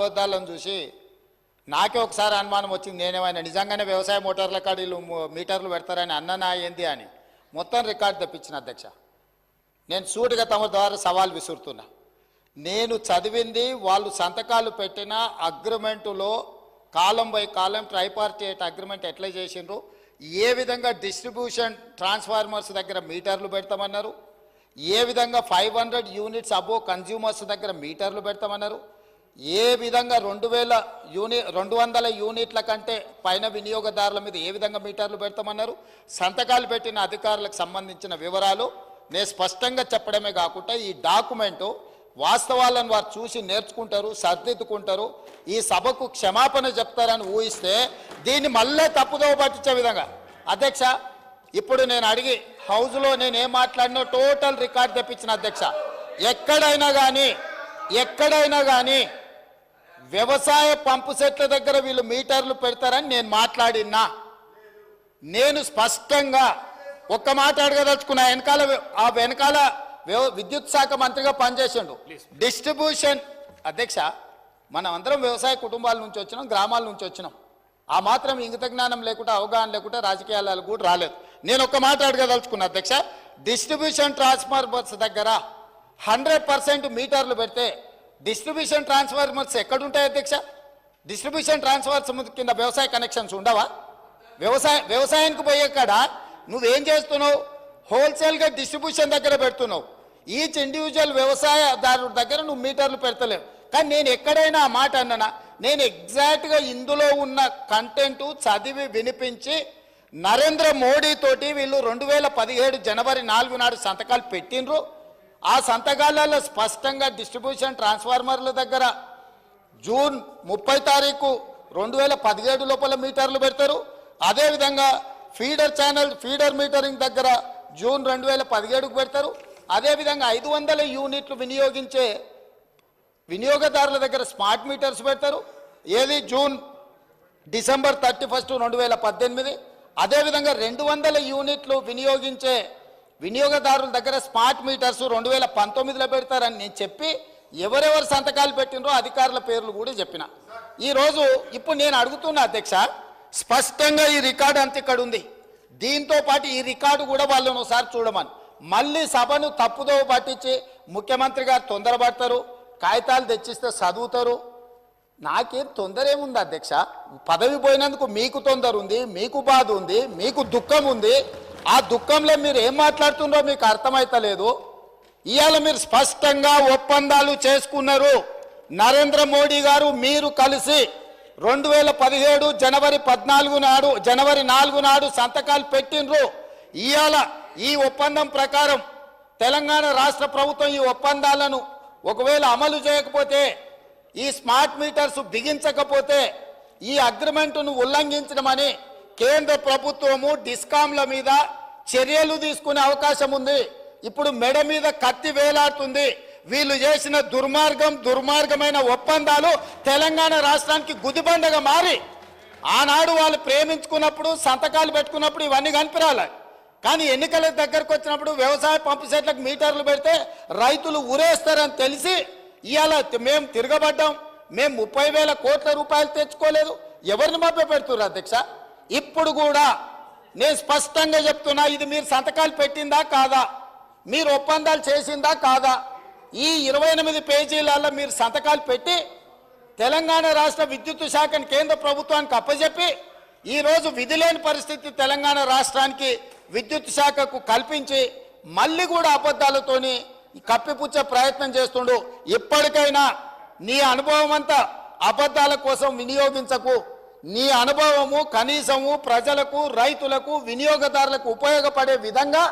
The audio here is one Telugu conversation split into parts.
అబద్ధాలను చూసి నాకే ఒకసారి అనుమానం వచ్చింది. నేనేమైనా నిజంగానే వ్యవసాయ మోటార్ల కాడీలు మీటర్లు పెడతారని అన్ననా ఏంది అని మొత్తం రికార్డు తెప్పించిన అధ్యక్ష. నేను సూటిగా తమ ద్వారా సవాల్ విసురుతున్నా. నేను చదివింది వాళ్ళు సంతకాలు పెట్టిన అగ్రిమెంటులో కాలం బై కాలం ట్రైపార్టీట్ అగ్రిమెంట్ ఎట్లా చేసిండ్రు, ఏ విధంగా డిస్ట్రిబ్యూషన్ ట్రాన్స్ఫార్మర్స్ దగ్గర మీటర్లు పెడతామన్నారు, ఏ విధంగా 500 యూనిట్స్ అబో కన్జ్యూమర్స్ దగ్గర మీటర్లు పెడతామన్నారు, ఏ విధంగా 200 యూనిట్ల కంటే పైన వినియోగదారుల మీద ఏ విధంగా మీటర్లు పెడతామన్నారు, సంతకాలు పెట్టిన అధికారులకు సంబంధించిన వివరాలు నేను స్పష్టంగా చెప్పడమే కాకుండా ఈ డాక్యుమెంటు వాస్తవాలను వారు చూసి నేర్చుకుంటారు, సర్దిద్దుకుంటారు, ఈ సభకు క్షమాపణ చెప్తారని ఊహిస్తే దీన్ని మళ్ళీ తప్పుదోవ పట్టించే విధంగా అధ్యక్ష ఇప్పుడు నేను అడిగి హౌస్లో నేను ఏం మాట్లాడినో టోటల్ రికార్డ్ తెప్పించిన అధ్యక్ష. ఎక్కడైనా కానీ వ్యవసాయ పంపు సెట్ల దగ్గర వీళ్ళు మీటర్లు పెడతారని నేను మాట్లాడినా. నేను స్పష్టంగా ఒక్క మాట అడగదలుచుకున్నా. వెనకాల విద్యుత్ శాఖ మంత్రిగా పనిచేసిండు. డిస్ట్రిబ్యూషన్ అధ్యక్ష, మనం అందరం వ్యవసాయ కుటుంబాల నుంచి వచ్చినాం, గ్రామాల నుంచి వచ్చినాం. ఆ మాత్రం ఇంగిత జ్ఞానం లేకుండా అవగాహన లేకుండా రాజకీయాలకు కూడా రాలేదు. నేను ఒక్క మాట అడగదలుచుకున్నా అధ్యక్ష. డిస్ట్రిబ్యూషన్ ట్రాన్స్ఫార్మర్స్ దగ్గర 100% మీటర్లు పెడితే డిస్ట్రిబ్యూషన్ ట్రాన్స్ఫార్మర్స్ ఎక్కడుంటాయి అధ్యక్ష? డిస్ట్రిబ్యూషన్ ట్రాన్స్ఫార్మర్స్ కింద వ్యవసాయ కనెక్షన్స్ ఉండవా? వ్యవసాయానికి పోయే కాడ నువ్వేం చేస్తున్నావు? హోల్సేల్గా డిస్ట్రిబ్యూషన్ దగ్గర పెడుతున్నావు. ఈచ్ ఇండివిజువల్ వ్యవసాయదారుడి దగ్గర నువ్వు మీటర్లు పెడతలేవు. కానీ నేను ఎక్కడైనా ఆ మాట అన్నానా? నేను ఎగ్జాక్ట్గా ఇందులో ఉన్న కంటెంట్ చదివి వినిపించి నరేంద్ర మోడీ తోటి వీళ్ళు 2017 జనవరి 4 నాడు సంతకాలు పెట్టినరు. ఆ సంతకాలలో స్పష్టంగా డిస్ట్రిబ్యూషన్ ట్రాన్స్ఫార్మర్ల దగ్గర జూన్ 30 తారీఖు 2017 లోపల మీటర్లు పెడతారు. అదేవిధంగా ఫీడర్ మీటరింగ్ దగ్గర జూన్ 2017కు పెడతారు. అదేవిధంగా 500 యూనిట్లు వినియోగించే వినియోగదారుల దగ్గర స్మార్ట్ మీటర్స్ పెడతారు. ఏది డిసెంబర్ 31, 2018. అదేవిధంగా 200 యూనిట్లు వినియోగించే వినియోగదారుల దగ్గర స్మార్ట్ మీటర్స్ 2019లో పెడతారని నేను చెప్పి ఎవరెవరు సంతకాలు పెట్టినరో అధికారుల పేర్లు కూడా చెప్పిన. ఈరోజు ఇప్పుడు నేను అడుగుతున్నా అధ్యక్ష, స్పష్టంగా ఈ రికార్డు అంత ఇక్కడ ఉంది. దీంతో పాటు ఈ రికార్డు కూడా వాళ్ళని ఒకసారి చూడమని. మళ్ళీ సభను తప్పుదోవ పట్టించి ముఖ్యమంత్రి గారు తొందరపడతారు, కాగితాలు తెచ్చిస్తే చదువుతారు. నాకేం తొందర ఏముంది అధ్యక్ష? పదవి పోయినందుకు మీకు తొందర ఉంది, మీకు బాధ ఉంది, మీకు దుఃఖం ఉంది. ఆ దుఃఖంలో మీరు ఏం మాట్లాడుతున్నారో మీకు అర్థమైతలేదు. ఇవాళ మీరు స్పష్టంగా ఒప్పందాలు చేసుకున్నారు. నరేంద్ర మోడీ గారు మీరు కలిసి 2017 జనవరి 4 నాడు సంతకాలు పెట్టినరు. ఇవాళ ఈ ఒప్పందం ప్రకారం తెలంగాణ రాష్ట్ర ప్రభుత్వం ఈ ఒప్పందాలను ఒకవేళ అమలు చేయకపోతే, ఈ స్మార్ట్ మీటర్స్ బిగించకపోతే ఈ అగ్రిమెంటును ఉల్లంఘించడమని కేంద్ర ప్రభుత్వము డిస్కాంల మీద చర్యలు తీసుకునే అవకాశం ఉంది. ఇప్పుడు మెడ మీద కత్తి వేలాడుతుంది. వీళ్ళు చేసిన దుర్మార్గమైన ఒప్పందాలు తెలంగాణ రాష్ట్రానికి గుదిబండగా మారి, ఆనాడు వాళ్ళు ప్రేమించుకున్నప్పుడు సంతకాలు పెట్టుకున్నప్పుడు ఇవన్నీ కనిపిరాలి. కానీ ఎన్నికల దగ్గరకు వచ్చినప్పుడు వ్యవసాయ పంపు సెట్లకు మీటర్లు పెడితే రైతులు ఊరేస్తారని తెలిసి ఇవాళ మేము తిరగబడ్డాం. మేము 30,000 కోట్ల రూపాయలు తెచ్చుకోలేదు. ఎవరిని మభ్య పెడుతున్నారు అధ్యక్ష? ఇప్పుడు కూడా నేను స్పష్టంగా చెప్తున్నా, ఇది మీరు సంతకాలు పెట్టిందా కాదా, మీరు ఒప్పందాలు చేసిందా కాదా? ఈ 28 పేజీలలో మీరు సంతకాలు పెట్టి తెలంగాణ రాష్ట్ర విద్యుత్ శాఖను కేంద్ర ప్రభుత్వానికి అప్పచెప్పి ఈరోజు విధి లేని పరిస్థితి తెలంగాణ రాష్ట్రానికి విద్యుత్ శాఖకు కల్పించి మళ్ళీ కూడా అబద్ధాలతోని కప్పిపుచ్చే ప్రయత్నం చేస్తుండు. ఇప్పటికైనా నీ అనుభవం అంతా అబద్ధాల కోసం వినియోగించకు. నీ అనుభవము కనీసము ప్రజలకు, రైతులకు, వినియోగదారులకు ఉపయోగపడే విధంగా,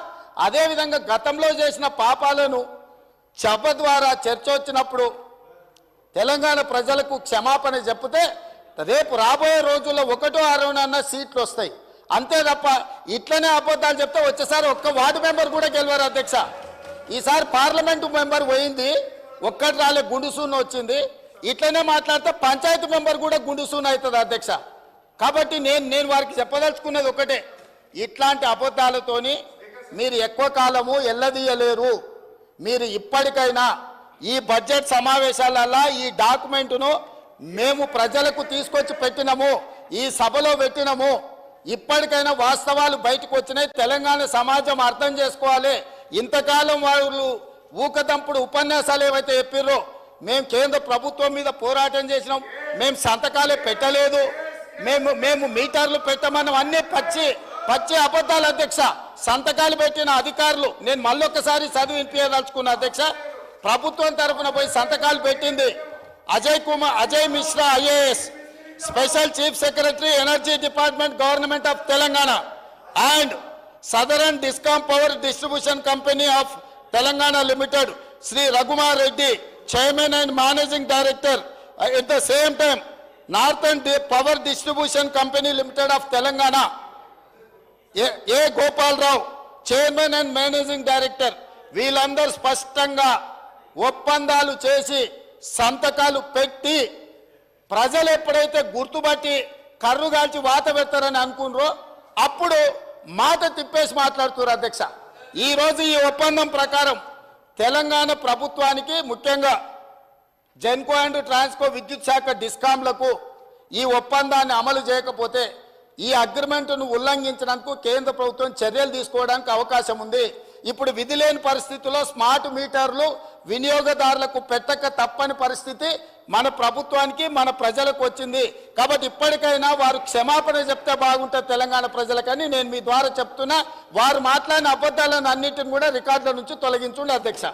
అదేవిధంగా గతంలో చేసిన పాపాలను సభ ద్వారా చర్చ వచ్చినప్పుడు తెలంగాణ ప్రజలకు క్షమాపణ చెప్తే రేపు రాబోయే రోజుల్లో 1-6 సీట్లు వస్తాయి. అంతే తప్ప ఇట్లనే అబద్ధాలు చెప్తే వచ్చేసారి ఒక్క వార్డు మెంబర్ కూడా గెలవారు అధ్యక్ష. ఈసారి పార్లమెంటు మెంబర్ పోయింది, ఒక్కటి రాలే, గుండుసూన్ వచ్చింది. ఇట్లనే మాట్లాడితే పంచాయతీ మెంబర్ కూడా గుండుసూన్ అవుతుంది అధ్యక్ష. కాబట్టి నేను వారికి చెప్పదలుచుకున్నది ఒకటే, ఇట్లాంటి అబద్ధాలతోని మీరు ఎక్కువ కాలము ఎల్లదీయలేరు. మీరు ఇప్పటికైనా ఈ బడ్జెట్ సమావేశాలలో ఈ డాక్యుమెంటును మేము ప్రజలకు తీసుకొచ్చి పెట్టినాము, ఈ సభలో పెట్టినాము. ఇప్పటికైనా వాస్తవాలు బయటకు వచ్చినాయి. తెలంగాణ సమాజం అర్థం చేసుకోవాలి. ఇంతకాలం వాళ్ళు ఊకదంపుడు ఉపన్యాసాలు ఏవైతే చెప్పిర్రో, మేము కేంద్ర ప్రభుత్వం మీద పోరాటం చేసినాం, మేము సంతకాలే పెట్టలేదు, మేము మీటర్లు పెట్టమన్నాం, అన్నీ పచ్చి అబద్ధాలు అధ్యక్ష. సంతకాలు పెట్టిన అధికారులు నేను మళ్ళొక్కసారి చదివి వినిపించదలుచుకున్నా అధ్యక్ష. ప్రభుత్వం తరఫున పోయి సంతకాలు పెట్టింది Ajay Mishra IAS, special chief secretary energy department government of Telangana, and southern discom power distribution company of Telangana limited Shri Raghumar Reddy, chairman and managing director. At the same time northern power distribution company limited of Telangana, A Gopal Rao, chairman and managing director. వీళ్ళందరూ స్పష్టంగా ఒప్పందాలు చేసి సంతకాలు పెట్టి ప్రజలు ఎప్పుడైతే గుర్తుపట్టి కర్రు కాల్చి వాత పెడతారని అనుకున్నారో అప్పుడు మాట తిప్పేసి మాట్లాడుతున్నారు అధ్యక్ష. ఈరోజు ఈ ఒప్పందం ప్రకారం తెలంగాణ ప్రభుత్వానికి, ముఖ్యంగా జెన్కో అండ్ ట్రాన్స్కో విద్యుత్ శాఖ డిస్కాంలకు ఈ ఒప్పందాన్ని అమలు చేయకపోతే ఈ అగ్రిమెంట్ను ఉల్లంఘించడానికి కేంద్ర ప్రభుత్వం చర్యలు తీసుకోవడానికి అవకాశం ఉంది. ఇప్పుడు విధి లేని పరిస్థితుల్లో స్మార్ట్ మీటర్లు వినియోగదారులకు పెట్టక తప్పని పరిస్థితి మన ప్రభుత్వానికి, మన ప్రజలకు వచ్చింది. కాబట్టి ఇప్పటికైనా వారు క్షమాపణ చెప్తే బాగుంటుంది తెలంగాణ ప్రజలకని నేను మీ ద్వారా చెప్తున్నా. వారు మాట్లాడిన అబద్ధాలను అన్నింటిని కూడా రికార్డుల నుంచి తొలగించండి అధ్యక్ష.